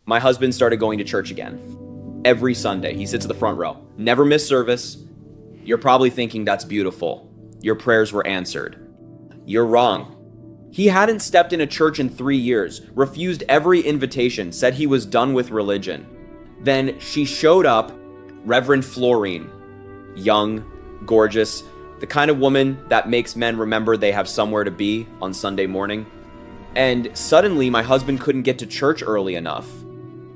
My husband started going to church again. Every Sunday, he sits in the front row. Never missed service. You're probably thinking that's beautiful. Your prayers were answered. You're wrong. He hadn't stepped in a church in 3 years, refused every invitation, said he was done with religion. Then she showed up, Reverend Florine. Young, gorgeous, the kind of woman that makes men remember they have somewhere to be on Sunday morning. And suddenly my husband couldn't get to church early enough.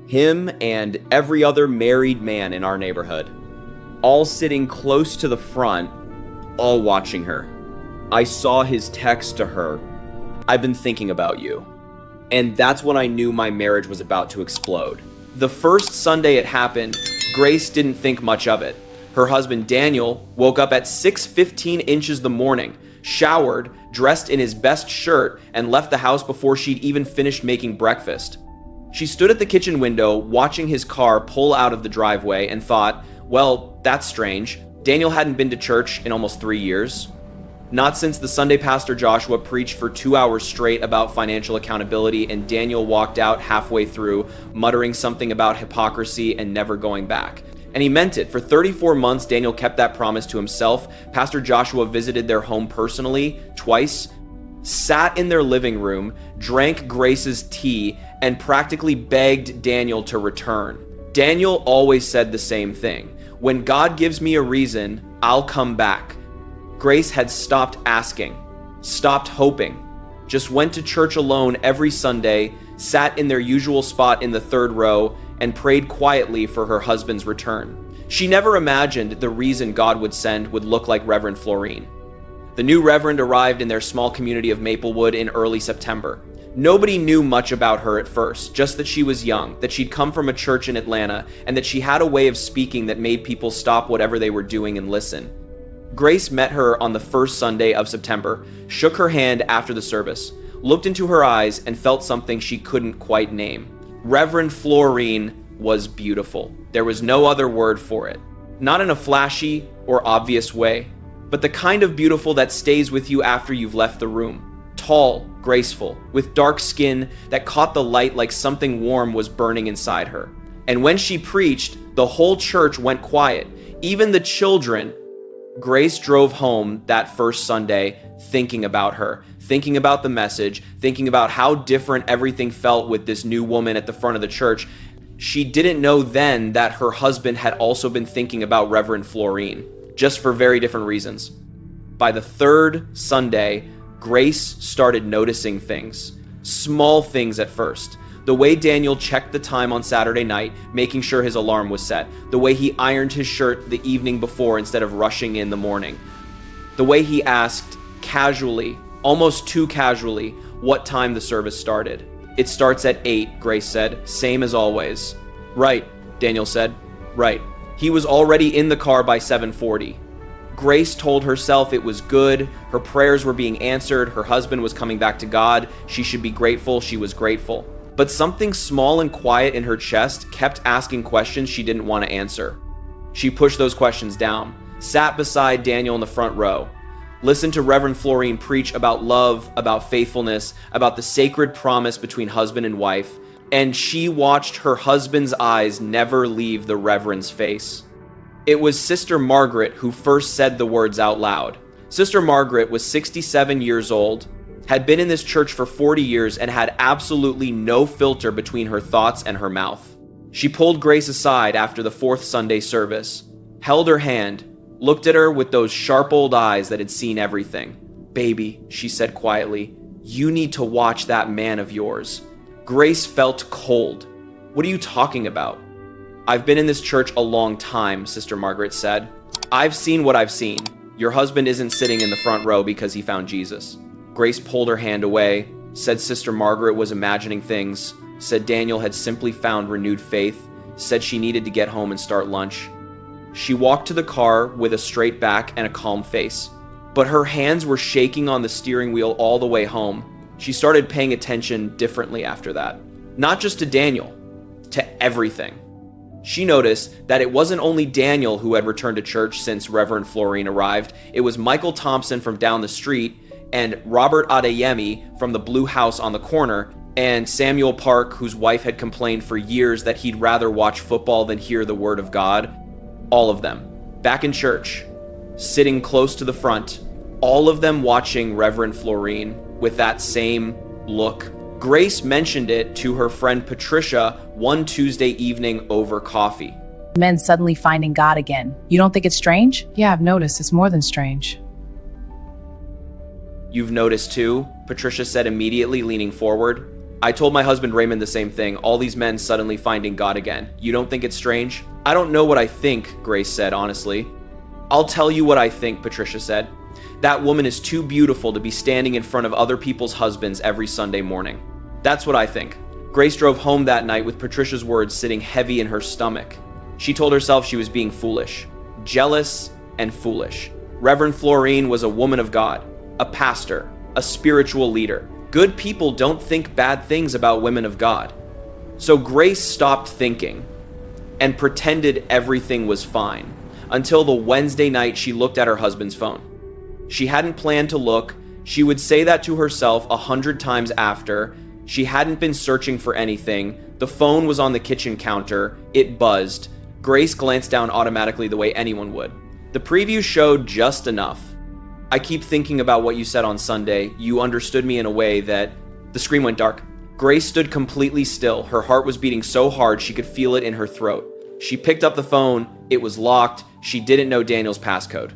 Him and every other married man in our neighborhood, all sitting close to the front, all watching her. I saw his text to her, "I've been thinking about you." And that's when I knew my marriage was about to explode. The first Sunday it happened, Grace didn't think much of it. Her husband Daniel woke up at 6:15 inches the morning, showered, dressed in his best shirt, and left the house before she'd even finished making breakfast. She stood at the kitchen window watching his car pull out of the driveway and thought, well, that's strange. Daniel hadn't been to church in almost 3 years. Not since the Sunday Pastor Joshua preached for 2 hours straight about financial accountability and Daniel walked out halfway through, muttering something about hypocrisy and never going back. And he meant it. For 34 months, Daniel kept that promise to himself. Pastor Joshua visited their home personally, twice, sat in their living room, drank Grace's tea, and practically begged Daniel to return. Daniel always said the same thing. When God gives me a reason, I'll come back. Grace had stopped asking, stopped hoping, just went to church alone every Sunday, sat in their usual spot in the third row, and prayed quietly for her husband's return. She never imagined the reason God would send would look like Reverend Florine. The new Reverend arrived in their small community of Maplewood in early September. Nobody knew much about her at first, just that she was young, that she'd come from a church in Atlanta, and that she had a way of speaking that made people stop whatever they were doing and listen. Grace met her on the first Sunday of September, shook her hand after the service, looked into her eyes, and felt something she couldn't quite name. Reverend Florine was beautiful. There was no other word for it. Not in a flashy or obvious way, but the kind of beautiful that stays with you after you've left the room. Tall, graceful, with dark skin that caught the light like something warm was burning inside her. And when she preached, the whole church went quiet, even the children. Grace drove home that first Sunday thinking about her, thinking about the message, thinking about how different everything felt with this new woman at the front of the church. She didn't know then that her husband had also been thinking about Reverend Florine, just for very different reasons. By the third Sunday, Grace started noticing things, small things at first. The way Daniel checked the time on Saturday night, making sure his alarm was set. The way he ironed his shirt the evening before instead of rushing in the morning. The way he asked casually, almost too casually, what time the service started. "It starts at 8, Grace said, same as always." "Right," Daniel said. "Right." He was already in the car by 7:40. Grace told herself it was good, her prayers were being answered, her husband was coming back to God, she should be grateful, she was grateful. But something small and quiet in her chest kept asking questions she didn't want to answer. She pushed those questions down, sat beside Daniel in the front row, listened to Reverend Florine preach about love, about faithfulness, about the sacred promise between husband and wife, and she watched her husband's eyes never leave the Reverend's face. It was Sister Margaret who first said the words out loud. Sister Margaret was 67 years old, had been in this church for 40 years, and had absolutely no filter between her thoughts and her mouth. She pulled Grace aside after the fourth Sunday service, held her hand, looked at her with those sharp old eyes that had seen everything. "Baby," she said quietly, "you need to watch that man of yours." Grace felt cold. "What are you talking about?" "I've been in this church a long time," Sister Margaret said. "I've seen what I've seen. Your husband isn't sitting in the front row because he found Jesus." Grace pulled her hand away, said Sister Margaret was imagining things, said Daniel had simply found renewed faith, said she needed to get home and start lunch. She walked to the car with a straight back and a calm face, but her hands were shaking on the steering wheel all the way home. She started paying attention differently after that. Not just to Daniel, to everything. She noticed that it wasn't only Daniel who had returned to church since Reverend Florine arrived. It was Michael Thompson from down the street and Robert Adeyemi from the blue house on the corner, and Samuel Park, whose wife had complained for years that he'd rather watch football than hear the word of God. All of them, back in church, sitting close to the front, all of them watching Reverend Florine with that same look. Grace mentioned it to her friend Patricia one Tuesday evening over coffee. Men suddenly finding God again. You don't think it's strange? Yeah, I've noticed. It's more than strange. You've noticed too? Patricia said immediately, leaning forward. I told my husband Raymond the same thing. All these men suddenly finding God again. You don't think it's strange? I don't know what I think, Grace said, honestly. I'll tell you what I think, Patricia said. That woman is too beautiful to be standing in front of other people's husbands every Sunday morning. That's what I think. Grace drove home that night with Patricia's words sitting heavy in her stomach. She told herself she was being foolish, jealous and foolish. Reverend Florine was a woman of God, a pastor, a spiritual leader. Good people don't think bad things about women of God. So Grace stopped thinking and pretended everything was fine until the Wednesday night she looked at her husband's phone. She hadn't planned to look. She would say that to herself 100 times after. She hadn't been searching for anything. The phone was on the kitchen counter. It buzzed. Grace glanced down automatically the way anyone would. The preview showed just enough. I keep thinking about what you said on Sunday. You understood me in a way that... The screen went dark. Grace stood completely still. Her heart was beating so hard she could feel it in her throat. She picked up the phone. It was locked. She didn't know Daniel's passcode.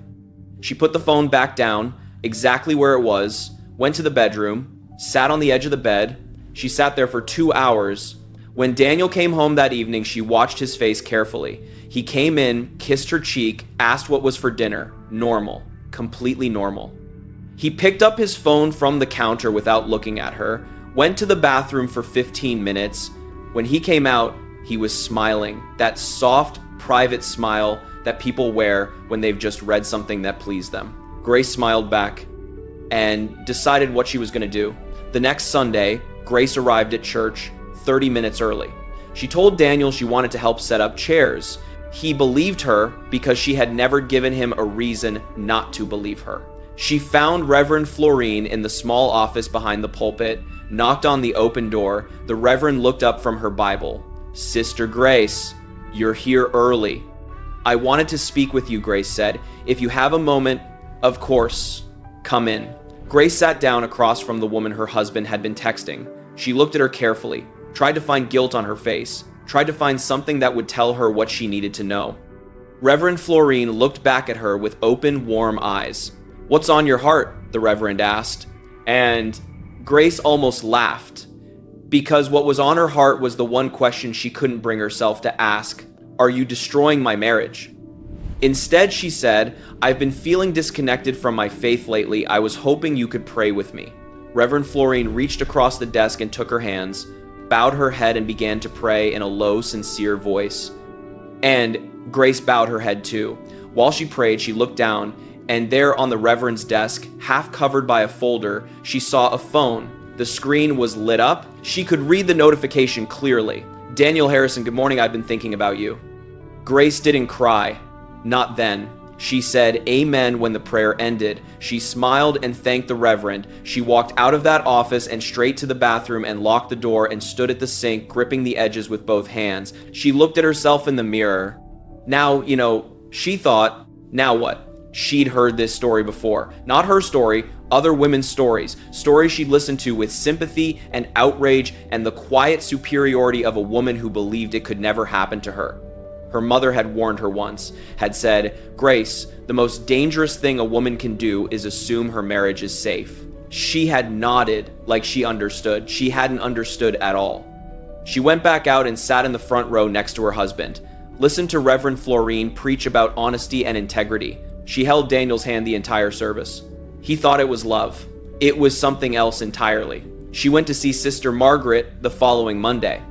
She put the phone back down, exactly where it was, went to the bedroom, sat on the edge of the bed. She sat there for 2 hours. When Daniel came home that evening, she watched his face carefully. He came in, kissed her cheek, asked what was for dinner. Normal. Completely normal. He picked up his phone from the counter without looking at her, went to the bathroom for 15 minutes. When he came out, he was smiling. That soft, private smile that people wear when they've just read something that pleased them. Grace smiled back and decided what she was going to do. The next Sunday, Grace arrived at church 30 minutes early. She told Daniel she wanted to help set up chairs. He believed her because she had never given him a reason not to believe her. She found Reverend Florine in the small office behind the pulpit, knocked on the open door. The Reverend looked up from her Bible. Sister Grace, you're here early. I wanted to speak with you, Grace said. If you have a moment, of course, come in. Grace sat down across from the woman her husband had been texting. She looked at her carefully, tried to find guilt on her face, tried to find something that would tell her what she needed to know. Reverend Florine looked back at her with open, warm eyes. What's on your heart? The Reverend asked. And Grace almost laughed, because what was on her heart was the one question she couldn't bring herself to ask. Are you destroying my marriage? Instead, she said, I've been feeling disconnected from my faith lately. I was hoping you could pray with me. Reverend Florine reached across the desk and took her hands, bowed her head and began to pray in a low, sincere voice. And Grace bowed her head too. While she prayed, she looked down, and there on the Reverend's desk, half covered by a folder, she saw a phone. The screen was lit up. She could read the notification clearly. Daniel Harrison, good morning. I've been thinking about you. Grace didn't cry. Not then. She said amen when the prayer ended. She smiled and thanked the Reverend. She walked out of that office and straight to the bathroom and locked the door and stood at the sink, gripping the edges with both hands. She looked at herself in the mirror. Now, she thought, now what? She'd heard this story before. Not her story, other women's stories. Stories she'd listened to with sympathy and outrage and the quiet superiority of a woman who believed it could never happen to her. Her mother had warned her once, had said, Grace, the most dangerous thing a woman can do is assume her marriage is safe. She had nodded like she understood. She hadn't understood at all. She went back out and sat in the front row next to her husband. Listened to Reverend Florine preach about honesty and integrity. She held Daniel's hand the entire service. He thought it was love. It was something else entirely. She went to see Sister Margaret the following Monday.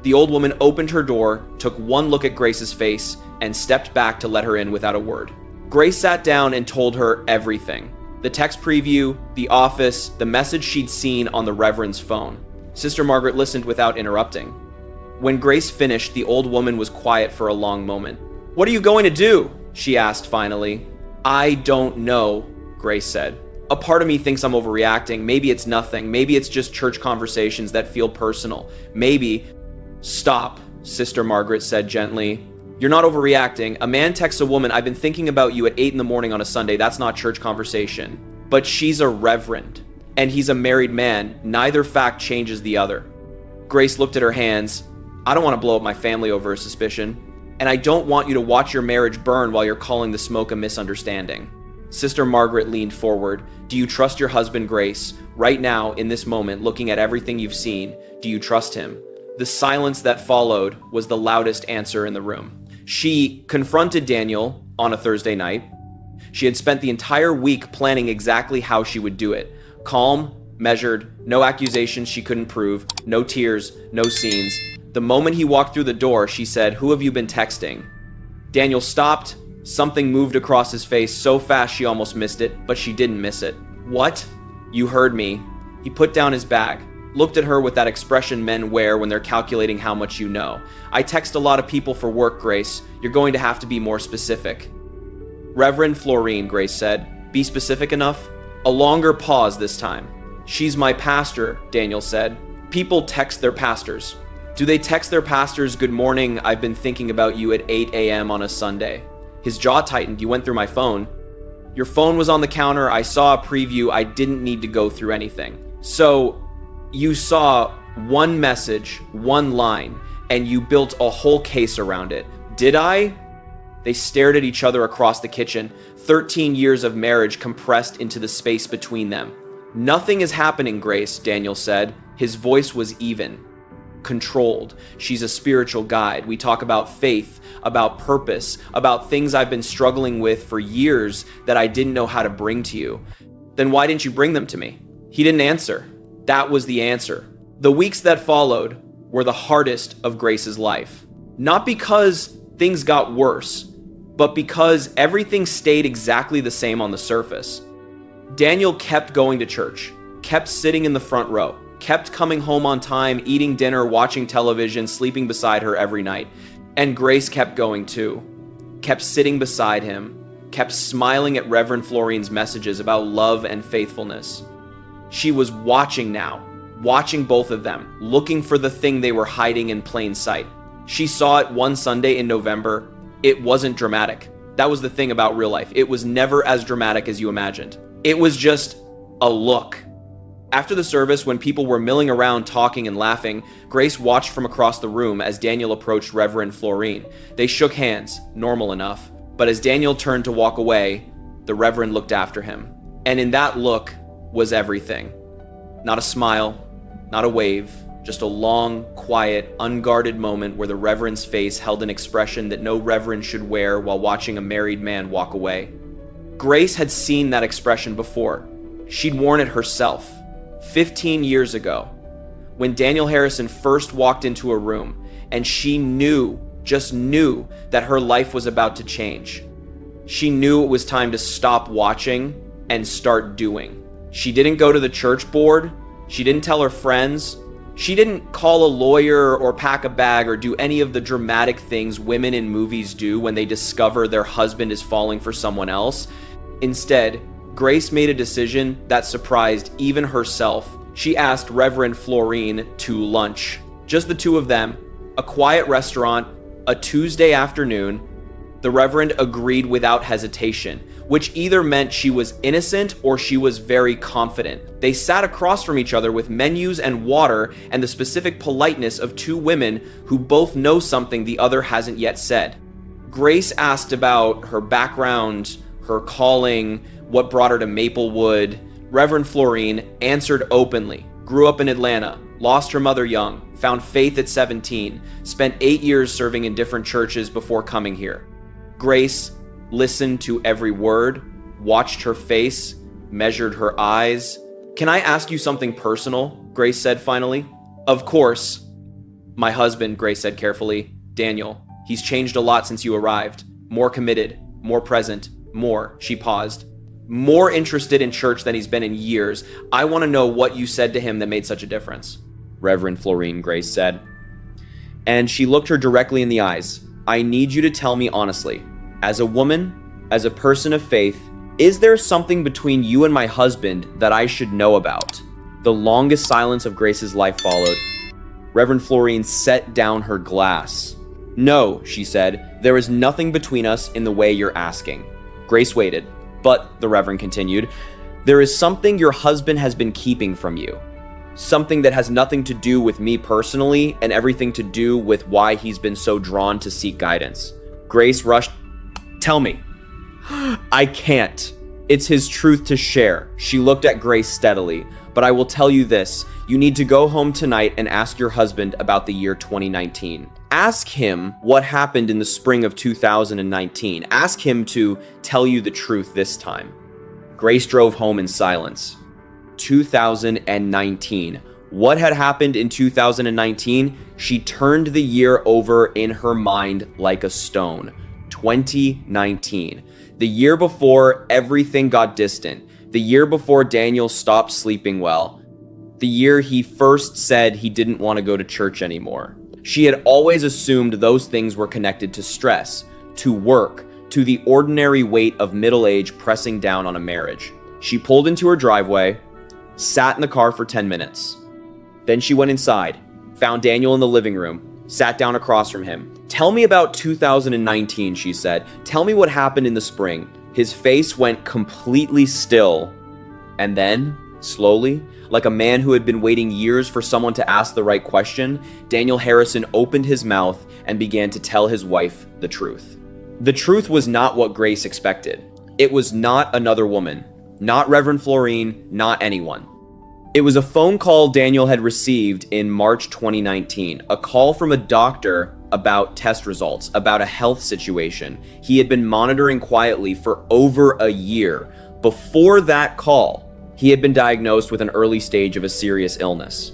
The old woman opened her door, took one look at Grace's face, and stepped back to let her in without a word. Grace sat down and told her everything. The text preview, the office, the message she'd seen on the Reverend's phone. Sister Margaret listened without interrupting. When Grace finished, the old woman was quiet for a long moment. What are you going to do? She asked finally. I don't know, Grace said. A part of me thinks I'm overreacting. Maybe it's nothing. Maybe it's just church conversations that feel personal. Maybe. Stop, Sister Margaret said gently. You're not overreacting. A man texts a woman, I've been thinking about you at 8 in the morning on a Sunday. That's not church conversation. But she's a reverend, and he's a married man. Neither fact changes the other. Grace looked at her hands. I don't want to blow up my family over a suspicion. And I don't want you to watch your marriage burn while you're calling the smoke a misunderstanding. Sister Margaret leaned forward. Do you trust your husband, Grace? Right now, in this moment, looking at everything you've seen, do you trust him? The silence that followed was the loudest answer in the room. She confronted Daniel on a Thursday night. She had spent the entire week planning exactly how she would do it. Calm, measured, no accusations she couldn't prove, no tears, no scenes. The moment he walked through the door, she said, who have you been texting? Daniel stopped. Something moved across his face so fast she almost missed it, but she didn't miss it. What? You heard me. He put down his bag, looked at her with that expression men wear when they're calculating how much you know. I text a lot of people for work, Grace. You're going to have to be more specific. Reverend Florine, Grace said. Be specific enough? A longer pause this time. She's my pastor, Daniel said. People text their pastors. Do they text their pastors, good morning, I've been thinking about you at 8 a.m. on a Sunday? His jaw tightened. You went through my phone. Your phone was on the counter. I saw a preview. I didn't need to go through anything. So you saw one message, one line, and you built a whole case around it. Did I? They stared at each other across the kitchen. 13 years of marriage compressed into the space between them. Nothing is happening, Grace, Daniel said. His voice was even. Controlled. She's a spiritual guide. We talk about faith, about purpose, about things I've been struggling with for years that I didn't know how to bring to you. Then why didn't you bring them to me? He didn't answer. That was the answer. The weeks that followed were the hardest of Grace's life. Not because things got worse, but because everything stayed exactly the same on the surface. Daniel kept going to church, kept sitting in the front row, kept coming home on time, eating dinner, watching television, sleeping beside her every night. And Grace kept going too, kept sitting beside him, kept smiling at Reverend Florine's messages about love and faithfulness. She was watching now, watching both of them, looking for the thing they were hiding in plain sight. She saw it one Sunday in November. It wasn't dramatic. That was the thing about real life. It was never as dramatic as you imagined. It was just a look. After the service, when people were milling around talking and laughing, Grace watched from across the room as Daniel approached Reverend Florine. They shook hands, normal enough, but as Daniel turned to walk away, the Reverend looked after him. And in that look was everything. Not a smile, not a wave, just a long, quiet, unguarded moment where the Reverend's face held an expression that no Reverend should wear while watching a married man walk away. Grace had seen that expression before. She'd worn it herself. 15 years ago, when Daniel Harrison first walked into a room, and she knew, just knew, that her life was about to change. She knew it was time to stop watching and start doing. She didn't go to the church board. She didn't tell her friends. She didn't call a lawyer or pack a bag or do any of the dramatic things women in movies do when they discover their husband is falling for someone else. Instead, Grace made a decision that surprised even herself. She asked Reverend Florine to lunch. Just the two of them, a quiet restaurant, a Tuesday afternoon. The Reverend agreed without hesitation, which either meant she was innocent or she was very confident. They sat across from each other with menus and water and the specific politeness of two women who both know something the other hasn't yet said. Grace asked about her background, her calling, what brought her to Maplewood. Reverend Florine answered openly. Grew up in Atlanta, lost her mother young, found faith at 17, spent 8 years serving in different churches before coming here. Grace listened to every word, watched her face, measured her eyes. Can I ask you something personal? Grace said finally. Of course. My husband, Grace said carefully. Daniel. He's changed a lot since you arrived. More committed, more present, more. She paused. More interested in church than he's been in years. I want to know what you said to him that made such a difference. Reverend Florine, Grace said. And she looked her directly in the eyes. I need you to tell me honestly, as a woman, as a person of faith, Is there something between you and my husband that I should know about? The longest silence of Grace's life followed. Reverend Florine set down her glass. No, she said, there is nothing between us in the way you're asking. Grace waited, but the Reverend continued, there is something your husband has been keeping from you. Something that has nothing to do with me personally and everything to do with why he's been so drawn to seek guidance. Grace rushed. Tell me. I can't. It's his truth to share. She looked at Grace steadily. But I will tell you this. You need to go home tonight and ask your husband about the year 2019. Ask him what happened in the spring of 2019. Ask him to tell you the truth this time. Grace drove home in silence. 2019. What had happened in 2019? She turned the year over in her mind like a stone. 2019. The year before everything got distant. The year before Daniel stopped sleeping well. The year he first said he didn't want to go to church anymore. She had always assumed those things were connected to stress, to work, to the ordinary weight of middle age pressing down on a marriage. She pulled into her driveway, sat in the car for 10 minutes. Then she went inside, found Daniel in the living room, sat down across from him. Tell me about 2019, she said. Tell me what happened in the spring. His face went completely still. And then, slowly, like a man who had been waiting years for someone to ask the right question, Daniel Harrison opened his mouth and began to tell his wife the truth. The truth was not what Grace expected. It was not another woman, not Reverend Florine, not anyone. It was a phone call Daniel had received in March 2019, a call from a doctor about test results, about a health situation he had been monitoring quietly for over a year. Before that call, he had been diagnosed with an early stage of a serious illness.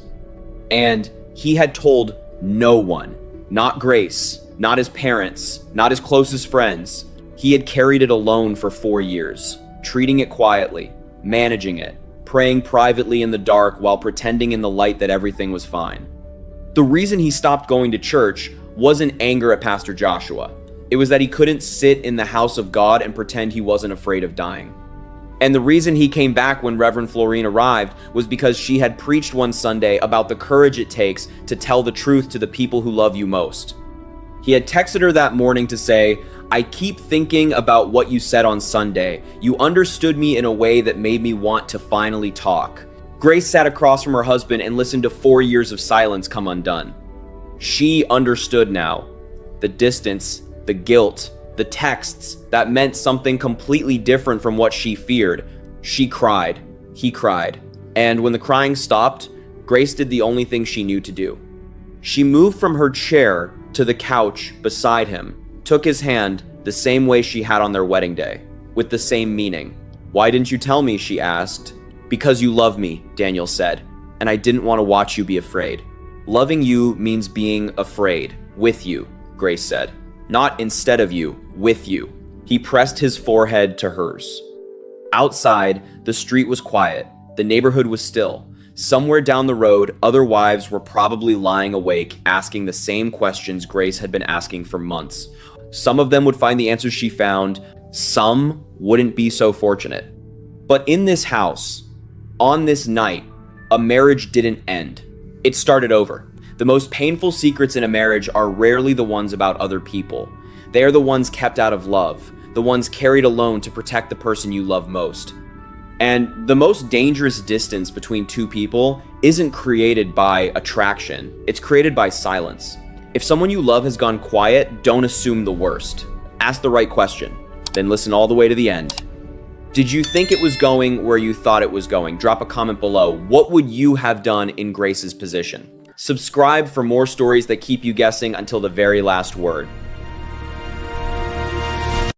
And he had told no one, not Grace, not his parents, not his closest friends. He had carried it alone for 4 years, treating it quietly, managing it, praying privately in the dark while pretending in the light that everything was fine. The reason he stopped going to church wasn't anger at Pastor Joshua. It was that he couldn't sit in the house of God and pretend he wasn't afraid of dying. And the reason he came back when Reverend Florine arrived was because she had preached one Sunday about the courage it takes to tell the truth to the people who love you most. He had texted her that morning to say, I keep thinking about what you said on Sunday. You understood me in a way that made me want to finally talk. Grace sat across from her husband and listened to 4 years of silence come undone. She understood now. The distance, the guilt, the texts that meant something completely different from what she feared. She cried. He cried. And when the crying stopped, Grace did the only thing she knew to do. She moved from her chair to the couch beside him, took his hand the same way she had on their wedding day, with the same meaning. Why didn't you tell me, she asked. Because you love me, Daniel said, and I didn't want to watch you be afraid. Loving you means being afraid, with you, Grace said. Not instead of you, with you. He pressed his forehead to hers. Outside, the street was quiet. The neighborhood was still. Somewhere down the road, other wives were probably lying awake, asking the same questions Grace had been asking for months. Some of them would find the answers she found. Some wouldn't be so fortunate. But in this house, on this night, a marriage didn't end. It started over. The most painful secrets in a marriage are rarely the ones about other people. They are the ones kept out of love, the ones carried alone to protect the person you love most. And the most dangerous distance between two people isn't created by attraction, it's created by silence. If someone you love has gone quiet, don't assume the worst. Ask the right question, then listen all the way to the end. Did you think it was going where you thought it was going? Drop a comment below. What would you have done in Grace's position? Subscribe for more stories that keep you guessing until the very last word.